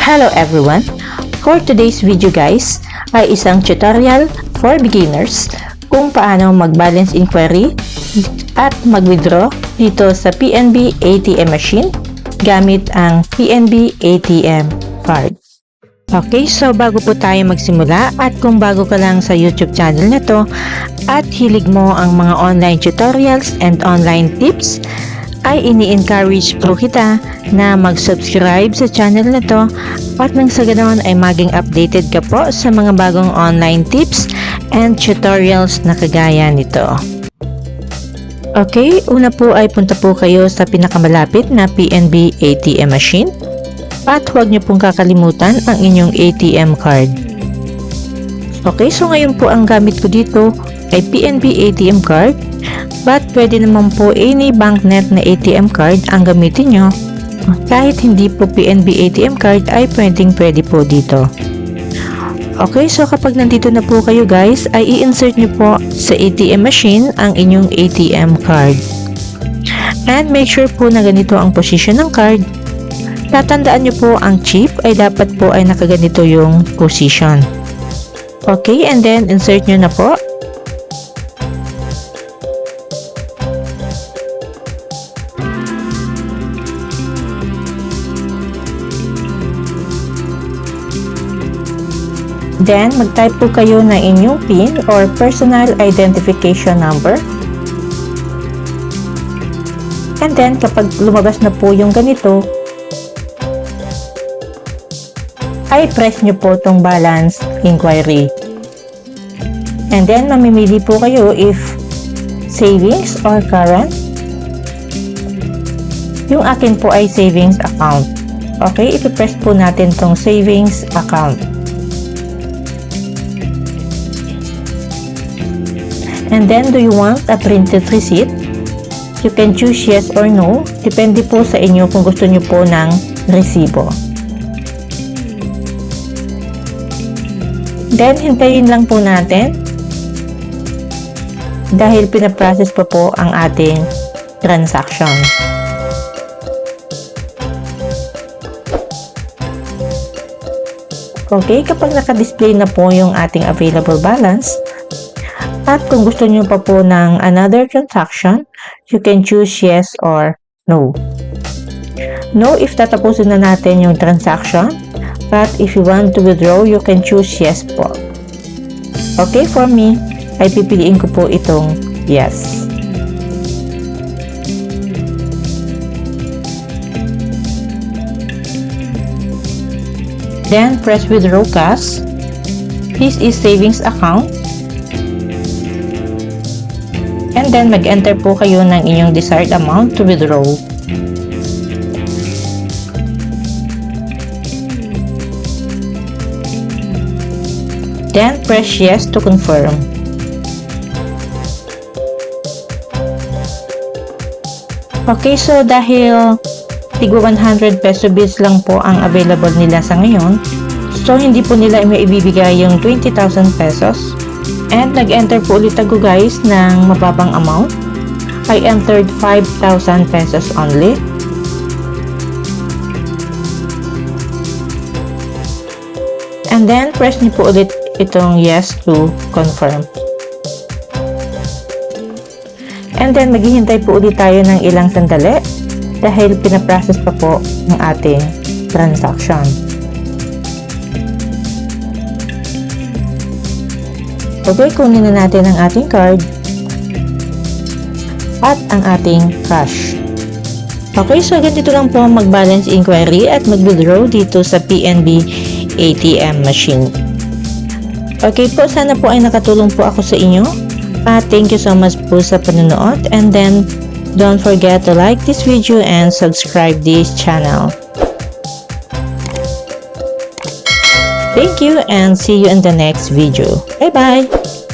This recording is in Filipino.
Hello everyone! For today's video guys ay isang tutorial for beginners kung paano mag-balance inquiry at mag-withdraw dito sa PNB ATM machine gamit ang PNB ATM card. Okay, so bago po tayo magsimula at kung bago ka lang sa YouTube channel na to at hilig mo ang mga online tutorials and online tips, ay ini-encourage po kita na mag-subscribe sa channel na to at nang sa ganoon ay maging updated ka po sa mga bagong online tips and tutorials na kagaya nito. Okay, una po ay punta po kayo sa pinakamalapit na PNB ATM machine at huwag niyo pong kakalimutan ang inyong ATM card. Okay, so ngayon po ang gamit ko dito ay PNB ATM card. But pwede naman po any banknet na ATM card ang gamitin nyo. Kahit hindi po PNB ATM card ay pwede po dito. Okay, so kapag nandito na po kayo guys, ay i-insert nyo po sa ATM machine ang inyong ATM card. And make sure po na ganito ang position ng card. Tatandaan nyo po ang chip ay dapat po ay nakaganito yung position. Okay, and then insert nyo na po. Then, mag-type po kayo ng inyong PIN or personal identification number. And then, kapag lumabas na po yung ganito, ay press nyo po itong balance inquiry. And then, mamimili po kayo if savings or current. Yung akin po ay savings account. Okay, ipipress po natin itong savings account. And then, do you want a printed receipt? You can choose yes or no. Depende po sa inyo kung gusto nyo po ng resibo. Then, hintayin lang po natin dahil pinaprocess pa po ang ating transaction. Okay, kapag naka-display na po yung ating available balance, at kung gusto nyo pa po ng another transaction, you can choose yes or no. No if tatapusin na natin yung transaction, but if you want to withdraw, you can choose yes po. Okay, for me, ay pipiliin ko po itong yes. Then, press withdraw cash. This is savings account. And then, mag-enter po kayo ng inyong desired amount to withdraw. Then, press yes to confirm. Okay, so dahil tigwa 100 peso bills lang po ang available nila sa ngayon, so hindi po nila maibibigay yung 20,000 pesos. And nag-enter po ulit ako guys ng mababang amount. I entered 5,000 pesos only. And then press niyo po ulit itong yes to confirm. And then maghihintay po ulit tayo ng ilang sandali dahil pinaprocess pa po ng ating transaction. Okay, kunin na natin ang ating card at ang ating cash. Okay, so ganito lang po mag-balance inquiry at mag-withdraw dito sa PNB ATM machine. Okay po, sana po ay nakatulong po ako sa inyo. Thank you so much po sa panonood, and then don't forget to like this video and subscribe this channel. Thank you and see you in the next video. Bye bye!